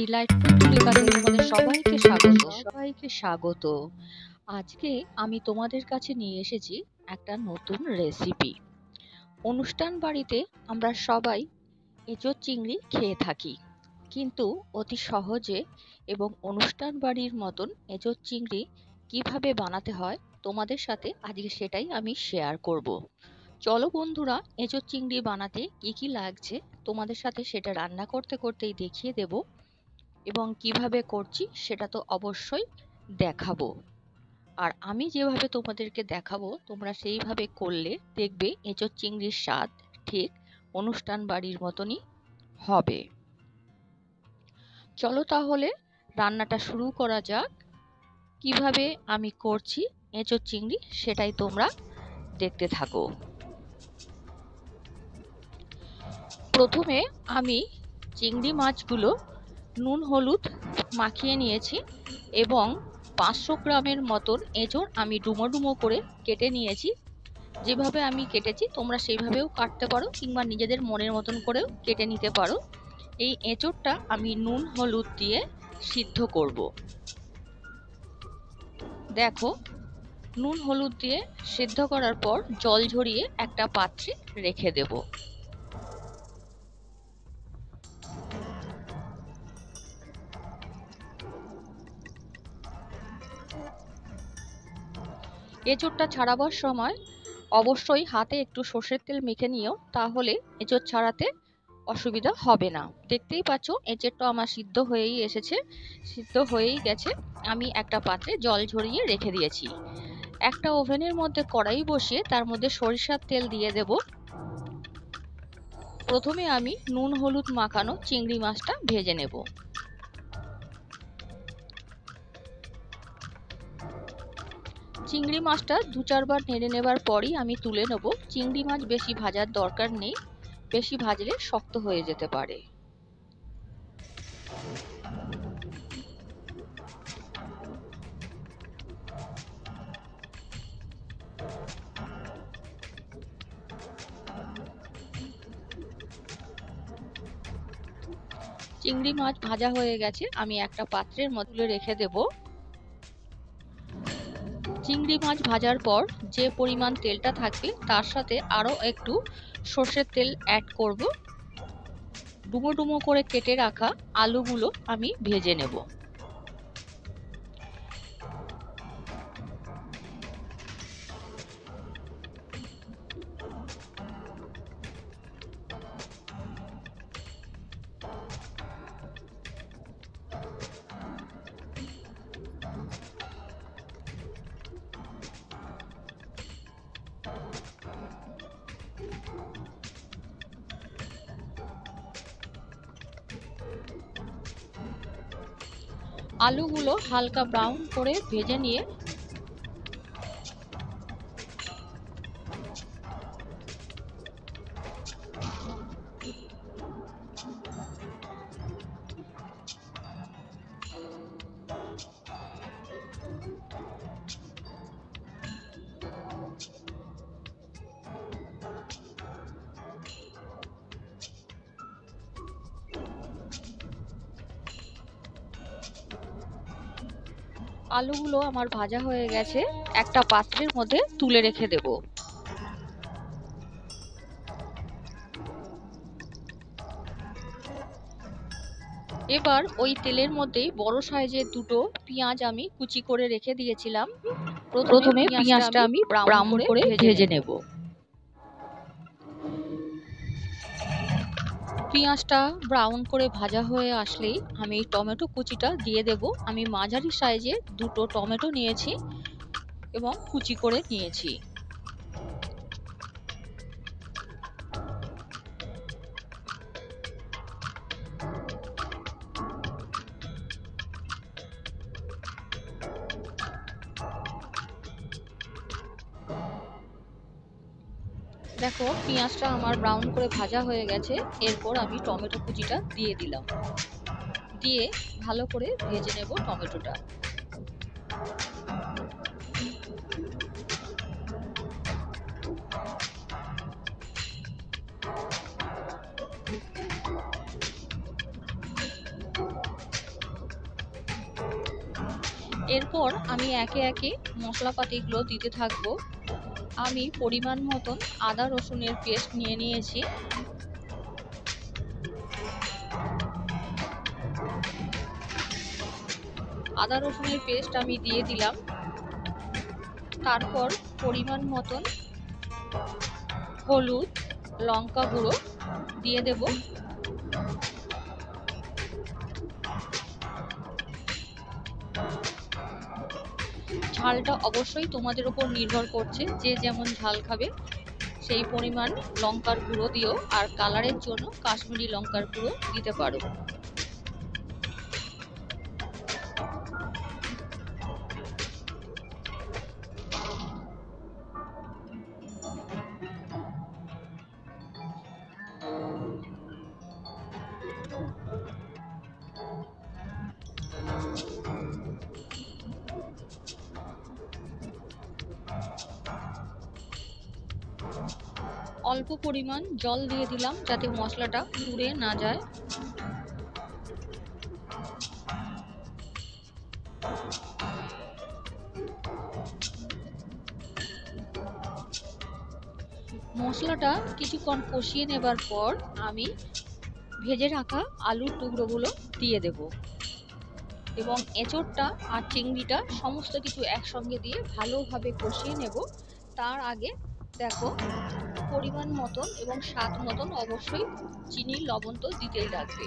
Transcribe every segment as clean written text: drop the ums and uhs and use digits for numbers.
Delightful তুলিকাতে তোমাদের সবাইকে স্বাগত। আজকে আমি তোমাদের কাছে নিয়ে এসেছি একটা নতুন রেসিপি। অনুষ্ঠান বাড়িতে আমরা সবাই এঁচোড় চিংড়ি খেয়ে থাকি, কিন্তু অতি সহজে এবং অনুষ্ঠান বাড়ির মতন এঁচোড় চিংড়ি কিভাবে বানাতে হয় তোমাদের সাথে আজকে সেটাই আমি শেয়ার করব। চলো বন্ধুরা, এঁচোড় চিংড়ি বানাতে কি কি লাগছে তোমাদের সাথে সেটা রান্না করতে করতেই দেখিয়ে দেব, এবং কিভাবে করছি সেটা তো অবশ্যই দেখাবো। আর আমি যেভাবে তোমাদেরকে দেখাবো তোমরা সেইভাবে করলে দেখবে এঁচোড় চিংড়ির স্বাদ ঠিক অনুষ্ঠান বাড়ির মতনই হবে। চলো তাহলে রান্নাটা শুরু করা যাক। কিভাবে আমি করছি এঁচোড় চিংড়ি সেটাই তোমরা দেখতে থাকো। প্রথমে আমি চিংড়ি মাছগুলো নুন হলুদ মাখিয়ে নিয়েছি এবং 500 গ্রামের মতন এঁচোড় আমি ডুমো ডুমো করে কেটে নিয়েছি। যেভাবে আমি কেটেছি তোমরা সেইভাবেও কাটতে পারো, কিংবা নিজেদের মনের মতন করেও কেটে নিতে পারো। এই এঁচোড়টা আমি নুন হলুদ দিয়ে সিদ্ধ করব। দেখো, নুন হলুদ দিয়ে সিদ্ধ করার পর জল ঝরিয়ে একটা পাত্রে রেখে দেব। এঁচোড়টা ছাড়াবার সময় অবশ্যই হাতে একটু সর্ষের তেল মেখে নিও, তাহলে এঁচোড় ছাড়াতে অসুবিধা হবে না। দেখতেই পাচ্ছ এঁচোড়টা আমার সিদ্ধ হয়েই গেছে। আমি একটা পাত্রে জল ঝরিয়ে রেখে দিয়েছি। একটা ওভেনের মধ্যে কড়াই বসিয়ে তার মধ্যে সরিষার তেল দিয়ে দেব। প্রথমে আমি নুন হলুদ মাখানো চিংড়ি মাছটা ভেজে নেব। চিংড়ি মাছটা 2-4 বার নেড়ে নেবার পরই আমি তুলে নেব। চিংড়ি মাছ বেশি ভাজার দরকার নেই, বেশি ভাজলে শক্ত হয়ে যেতে পারে। চিংড়ি মাছ ভাজা হয়ে গেছে, আমি একটা পাত্রের মধ্যে রেখে দেব। চিংড়ি মাছ ভাজার পর যে পরিমাণ তেলটা থাকবে তার সাথে আরও একটু সর্ষের তেল অ্যাড করব। ডুমো ডুমো করে কেটে রাখা আলুগুলো আমি ভেজে নেব। আলুগুলো হালকা ব্রাউন করে ভেজে নিয়ে আলুগুলো আমার ভাজা হয়ে গেছে, একটা পাত্রের মধ্যে তুলে রেখে দেব। এবার ওই তেলের মধ্যেই বড় সাইজের দুটো পেঁয়াজ আমি কুচি করে রেখে দিয়েছিলাম। প্রথমে পেঁয়াজটা আমি ব্রাউন করে ভেজে নেব। পেঁয়াজটা ব্রাউন করে ভাজা হয়ে আসলেই আমি টমেটো কুচিটা দিয়ে দেব। আমি মাঝারি সাইজের দুটো টমেটো নিয়েছি এবং কুচি করে নিয়েছি। দেখো, পেঁয়াজটা আমার ব্রাউন করে ভাজা হয়ে গেছে। এরপর আমি টমেটো কুচিটা দিয়ে দিলাম, দিয়ে ভালো করে ভেজে নেব টমেটোটা। এরপর আমি একে একে মশলাপাতিগুলো দিতে থাকবো। আমি পরিমাণ মতন আদা রসুনের পেস্ট নিয়ে নিয়েছি। আদা রসুনের পেস্ট আমি দিয়ে দিলাম। তারপর পরিমাণ মতন হলুদ, লঙ্কা গুঁড়ো দিয়ে দেব। ঝালটা অবশ্যই তোমাদের উপর নির্ভর করছে, যে যেমন ঝাল খাবে সেই পরিমাণ লঙ্কার গুঁড়ো দিও, আর কালারের জন্য কাশ্মীরি লঙ্কার গুঁড়ো দিতে পারো। অল্প পরিমাণ জল দিয়ে দিলাম যাতে মশলাটা পুড়ে না যায়। মশলাটা কিছুক্ষণ কষিয়ে নেবার পর আমি ভেজে রাখা আলুর টুকরোগুলো দিয়ে দেব এবং এঁচোড়টা আর চিংড়িটা সমস্ত কিছু একসঙ্গে দিয়ে ভালোভাবে কষিয়ে নেব। তার আগে দেখো পরিমাণ মতন এবং স্বাদ মতন অবশ্যই চিনি লবণ তো দিতেই লাগবে।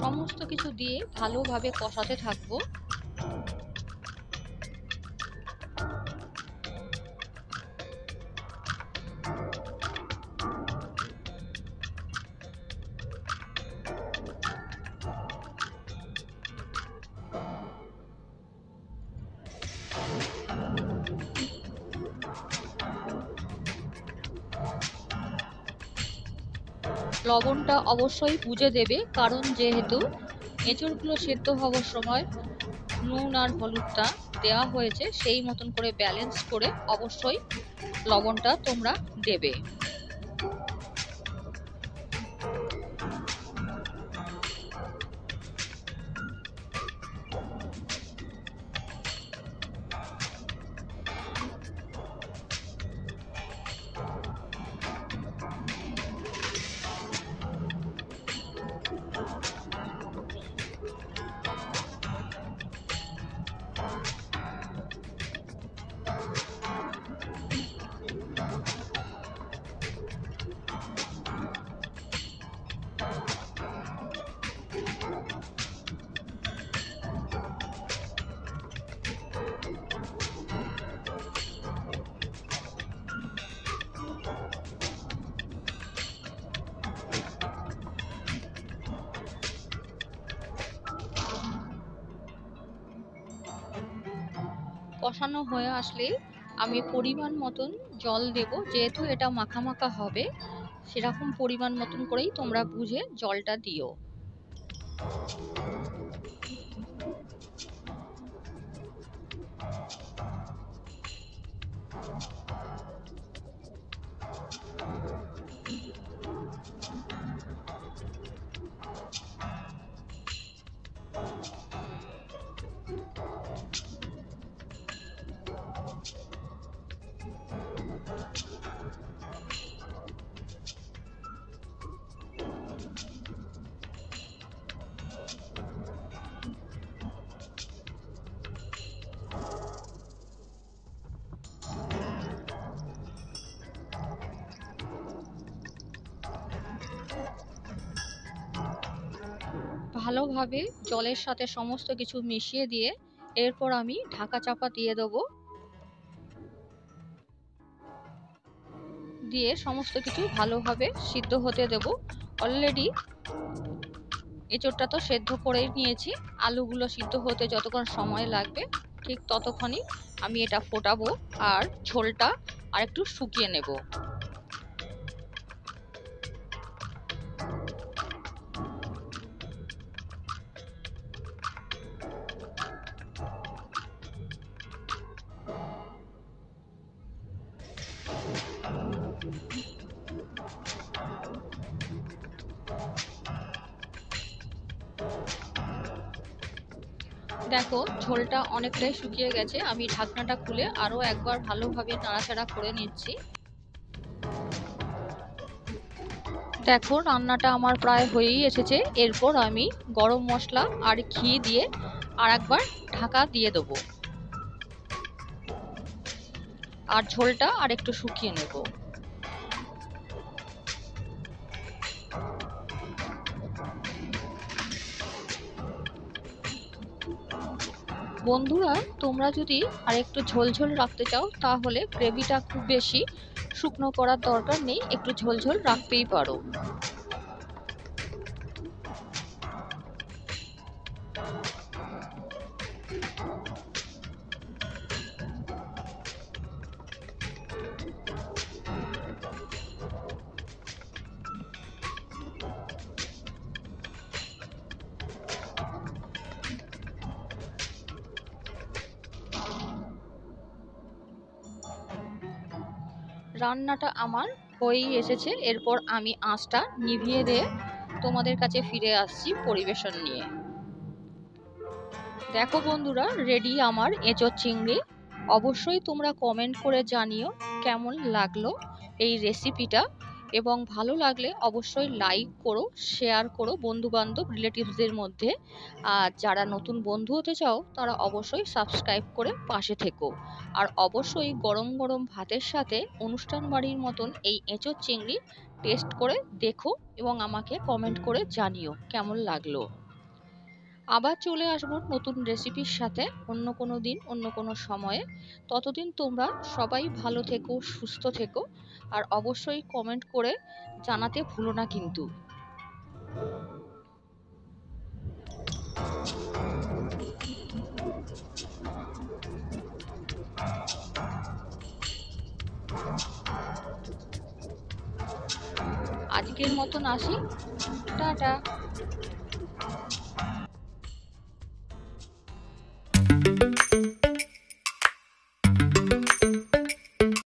সমস্ত কিছু দিয়ে ভালোভাবে কষাতে থাকবো। লবণটা অবশ্যই বুঝে দেবে, কারণ যেহেতু এঁচড়গুলো সেদ্ধ হওয়ার সময় নুন আর হলুদটা দেওয়া হয়েছে, সেই মতন করে ব্যালেন্স করে অবশ্যই লবণটা তোমরা দেবে। কষানো হয়ে আসলে আমি পরিমাণ মতন জল দেব, যেহেতু এটা মাখা মাখা হবে সেরকম পরিমাণ মতন করেই তোমরা বুঝে জলটা দিও। ভালোভাবে জলের সাথে সমস্ত কিছু মিশিয়ে দিয়ে এরপর আমি ঢাকা চাপা দিয়ে দেবো। দিয়ে সমস্ত কিছু ভালোভাবে সিদ্ধ হতে দেব। অলরেডি এঁচোড়টা তো সেদ্ধ করেই নিয়েছি, আলুগুলো সিদ্ধ হতে যতক্ষণ সময় লাগবে ঠিক ততক্ষণই আমি এটা ফোটাবো আর ঝোলটা আর একটু শুকিয়ে নেব। দেখো ঝোলটা অনেকটাই শুকিয়ে গেছে, আমি ঢাকনাটা খুলে আরো একবার ভালোভাবে নাড়াচাড়া করে নিচ্ছি। দেখো রান্নাটা আমার প্রায় হয়েই এসেছে। এরপর আমি গরম মশলা আর ঘি দিয়ে আর একবার ঢাকা দিয়ে দেবো, আর ঝোলটা আর একটু শুকিয়ে নেব। বন্ধুরা, তোমরা যদি আর একটু ঝোল ঝোল রাখতে চাও তাহলে গ্রেভিটা খুব বেশি শুকনো করার দরকার নেই, একটু ঝোল ঝোল রাখতেই পারো। রান্নাটা আমার হয়েই এসেছে। এরপর আমি আঁচটা নিভিয়ে দিয়ে তোমাদের কাছে ফিরে আসছি পরিবেশন নিয়ে। দেখো বন্ধুরা, রেডি আমার এঁচোড় চিংড়ি। অবশ্যই তোমরা কমেন্ট করে জানিও কেমন লাগলো এই রেসিপিটা, এবং ভালো লাগলে অবশ্যই লাইক করো, শেয়ার করো বন্ধু বান্ধব রিলেটিভসদের মধ্যে। আর যারা নতুন বন্ধু হতে চাও তারা অবশ্যই সাবস্ক্রাইব করে পাশে থেকো। আর অবশ্যই গরম গরম ভাতের সাথে অনুষ্ঠান বাড়ির মতন এই এঁচোড় চিংড়ি টেস্ট করে দেখো এবং আমাকে কমেন্ট করে জানিও কেমন লাগলো। আবার চলে আসবো নতুন রেসিপির সাথে অন্য কোনো দিন, অন্য কোনো সময়ে। ততদিন তোমরা সবাই ভালো থেকো, সুস্থ থেকো, আর অবশ্যই কমেন্ট করে জানাতে ভুলো না কিন্তু। আজকের মতন আসি, টাটা।